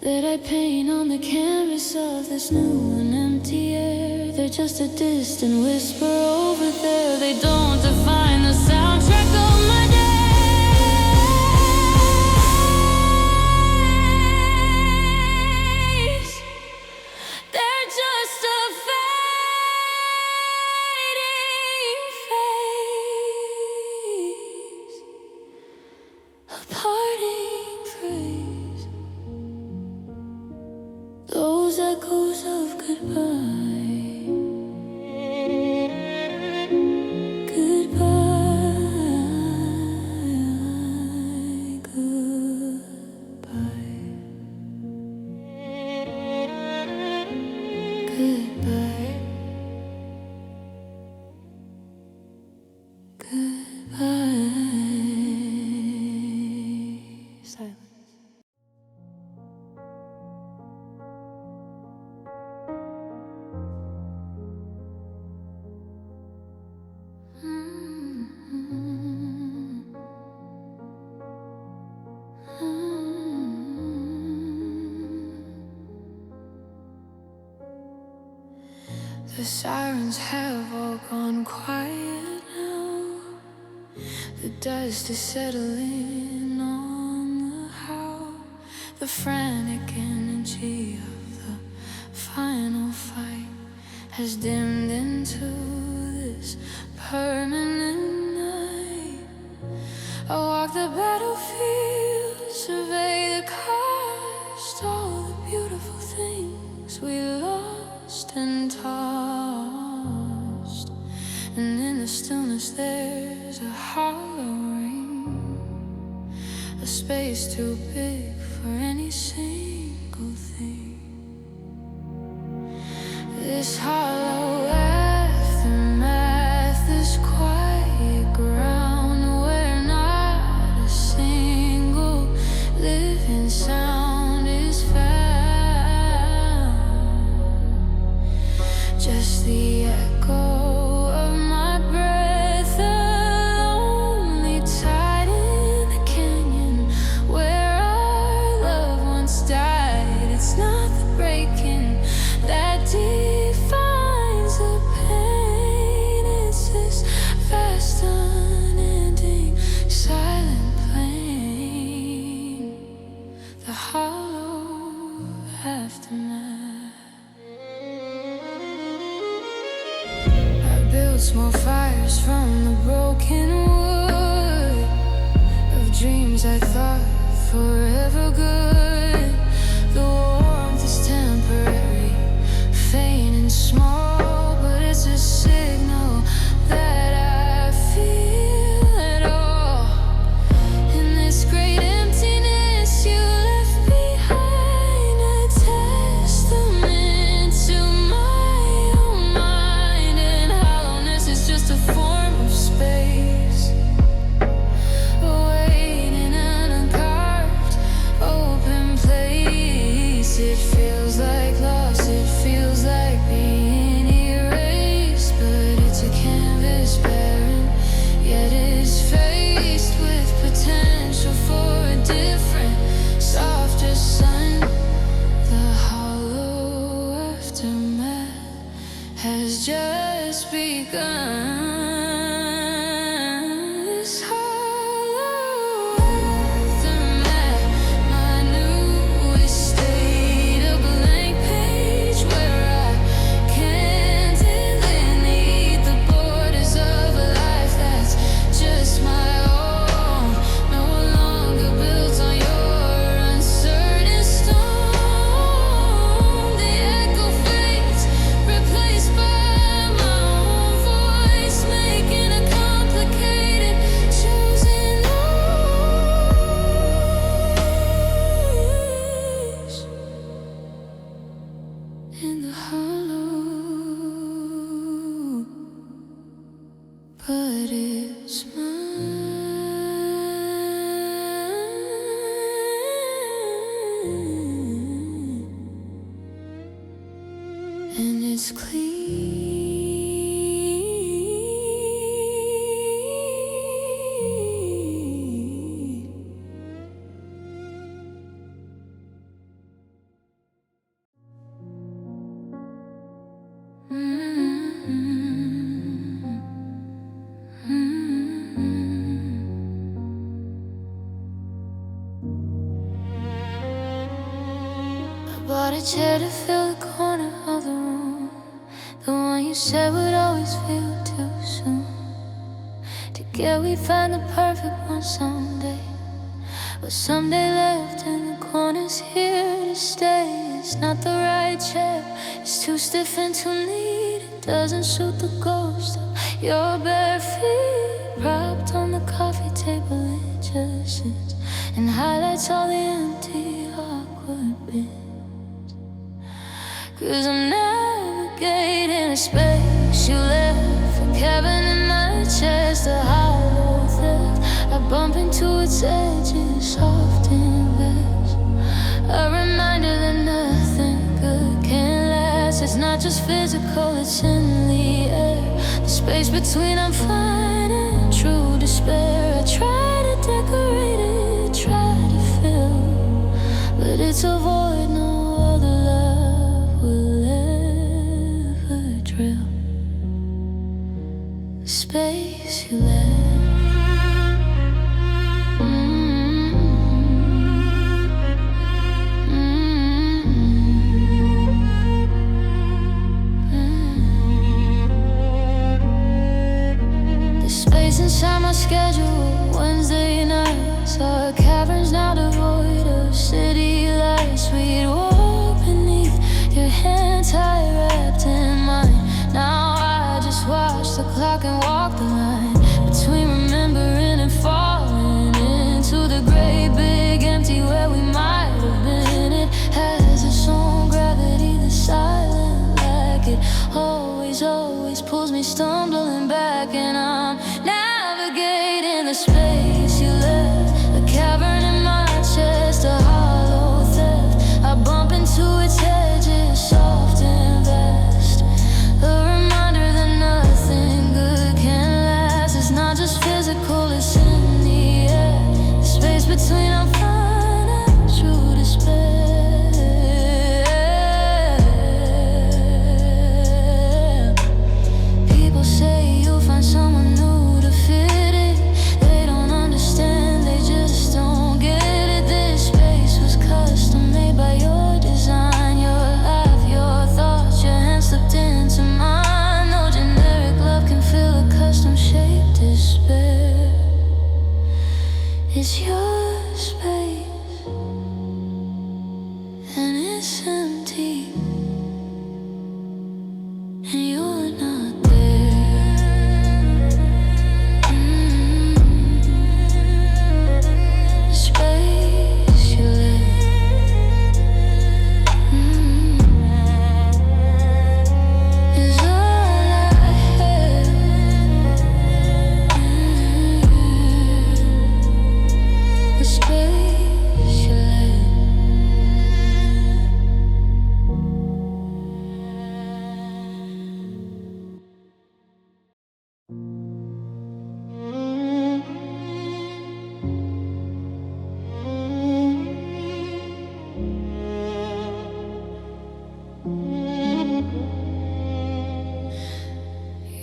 that I paint on the canvas of this new and empty air. They're just a distant whisper over there. They don't define the soundtrack of my days. They're just a fading phase, a parting phrase. Those echoes of goodbye, goodbye. silence. The sirens have all gone quiet now. The dust is settling on the how. The frantic energy of the final fight has dimmed into this permanent night. I walk the battlefield, survey the cost, all the beautiful things we lost and tossed. And in the stillness there's a hollow ring, a space too big for any single thing. This hollow aftermath, this quiet ground where not a single living sound is found. Just the echo of my breath, the lonely tide in the canyon where our loved ones died. It's not the breaking that defines the pain, it's this vast unending silent plain, the hollow aftermath. I built small fires from the broken wood of dreams I thought forever good. The warmth is temporary, faint and small, but it's a signal that I feel at all. In this great emptiness you left behind, a testament to my own mind. And hollowness is just a form of space, awaiting an uncarved open place. It feels like loss, it feels like being erased, but it's a canvas barren, yet it's faced with potential for a different, softer sun. The hollow aftermath has just begun. This hollow aftermath, my newest state, a blank page where I can't delineate the borders of a life that's just my own, no longer built on your uncertain stone. The echo fades, replaced by my own voice, making a complicated choosing noise in the hollow, but it's mine, and it's clean. I bought a chair to fill the corner of the room, the one you said would always feel too soon. Together we'd find the perfect one someday, but someday left in the corner's here to stay. It's not the right chair, it's too stiff and too neat. It doesn't suit the ghost of your bare feet. Propped on the coffee table it just sits and highlights all the empty, awkward bits. 'Cause I'm navigating a space you left, a cabin in my chest, a hollow theft. I bump into its edges often. physical, it's in the air. The space between I'm fine and true despair. I try to decorate it, try to fill, but it's a void no other love will ever drill. The space you left. Inside my schedule, Wednesday nights are caverns now devoid of city lights. We'd walk beneath your hand tight wrapped in mine. Now I just watch the clock and walk the line between remembering and falling into the great big empty where we might have been. It has its own gravity that's silent, like it always pulls me stumbling back, and I'm navigating the space you left. A cavern in my chest, a hollow theft. I bump into its edges, soft and vast. A reminder that nothing good can last. It's not just physical, it's in the air. The space between I'm fine and true despair. People say you'll find someone new to fit it. They don't understand, they just don't get it. This space was custom made by your design. Your life, your thoughts, your hand slipped into mine. No generic love can fill a custom shaped despair. It's your space and it's empty, and you're not there. The space you left is all I have. The space you left.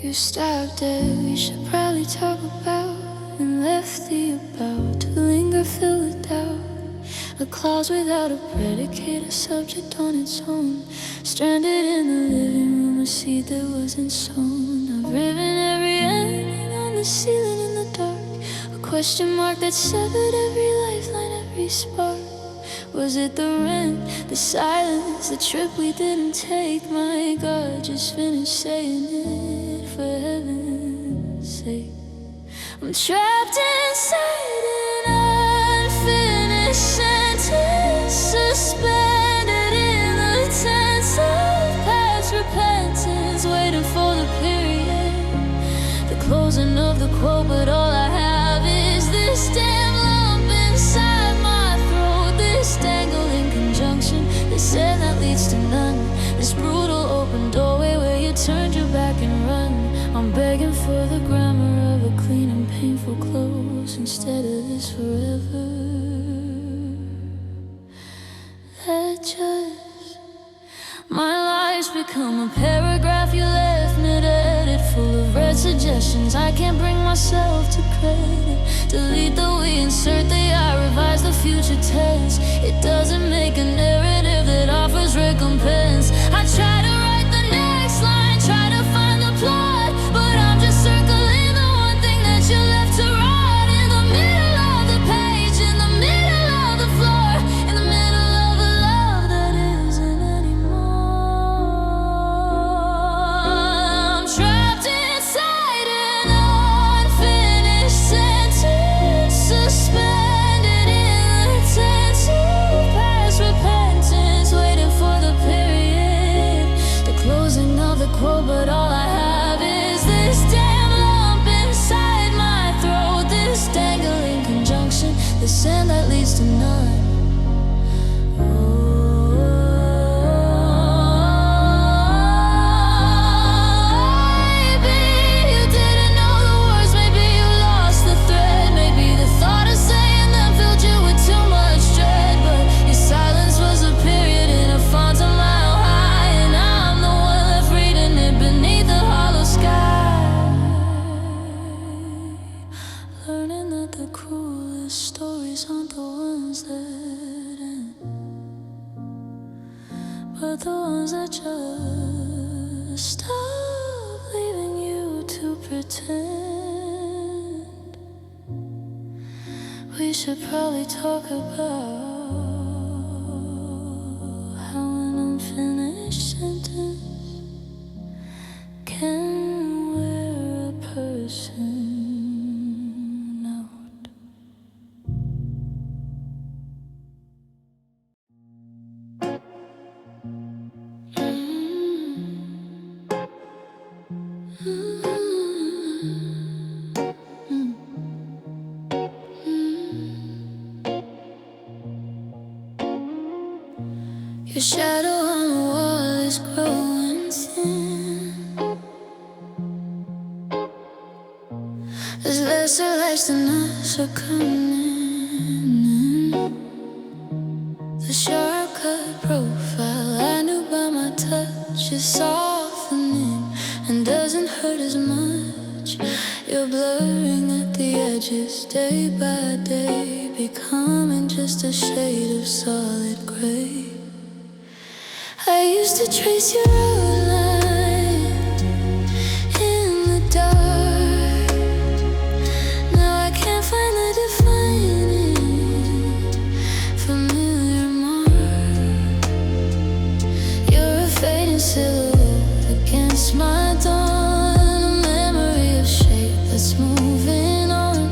You stopped there, we should probably talk about, and left the about to linger, fill with doubt. A clause without a predicate, a subject on its own. Stranded in the living room, a seed that wasn't sown. I've riven every ending on the ceiling in the dark. A question mark that severed every lifeline, every spark. Was it the rent, the silence, the trip we didn't take? My God, just finished saying it for heaven's sake. I'm trapped inside an unfinished sentence, suspended in the tense of past repentance, waiting for the period, the closing of the quote. But all I have is this damn lump inside my throat, this dangling conjunction, this end that leads to none, this brutal open doorway where you turned your back and run. I'm begging for the grammar of a clean and painful close instead of this forever. That just my life's become a paragraph you left mid-edit, full of red suggestions I can't bring myself to credit. Delete the we, insert the I, revise the future tense. It doesn't make a narrative that offers recompense. I try to write the next line, try to find the plot, but I'm just circling the one thing that you left to rot. In the middle of the page, in the middle of the floor, in the middle of a love that isn't anymore. I'm trapped inside an unfinished sentence, suspended in the tense of past repentance, waiting for the period, the closing of the quote. But all I have is this damn lump inside my throat, this dangling conjunction, this end that leads to none. worst aren't the ones that end, but the ones that just stop leaving you to pretend. We should probably talk about how an unfinished sentence can wear a person out. Your shadow on the wall is growing thin. There's lesser lights than us are coming in. The shortcut profile I knew by my touch is softening and doesn't hurt as much. You're blurring at the edges day by day, becoming just a shade of solid gray. I used to trace your outline in the dark. Now I can't find the defining familiar mark. You're a fading silhouette against my dawn, a memory of shape that's moving on.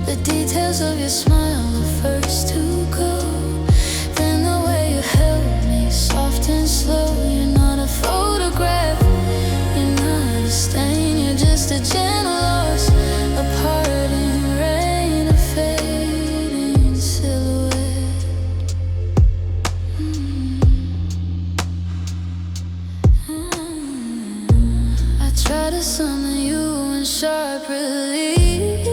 The details of your smile are first to go. Then the way you held me, soft and slow. You're not a photograph, you're not a stain, you're just a gentle loss, a parting rain, a fading silhouette. I try to summon you in sharp relief,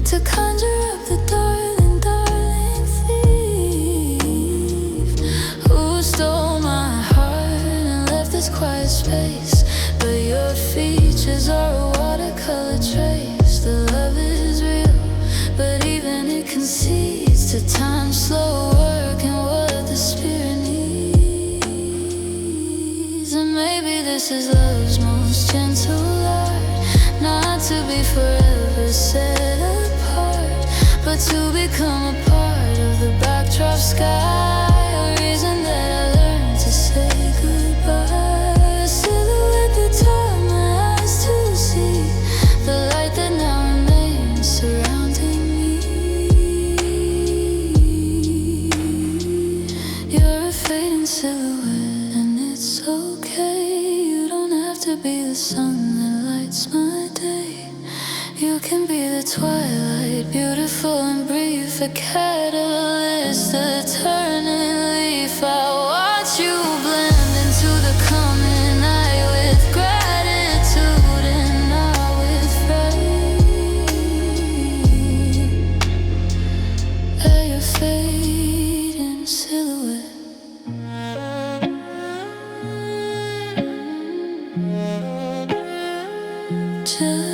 to conjure up the darling, darling thief who stole my heart and left this quiet space. But your features are a watercolor trace. The love is real, but even it concedes to time's slow work and what the spirit needs. And maybe this is love's most gentle art, not to be forever set apart, but to become a part of the backdrop sky, a reason that I learned to say goodbye. A silhouette that taught my eyes to see the light that now remains surrounding me. You're a fading silhouette and it's okay. You don't have to be the sun that lights my day. You can be the twilight, beautiful and brief, a catalyst, a turning leaf. I watch you blend into the coming night with gratitude and not with fright. At your fading silhouette. Just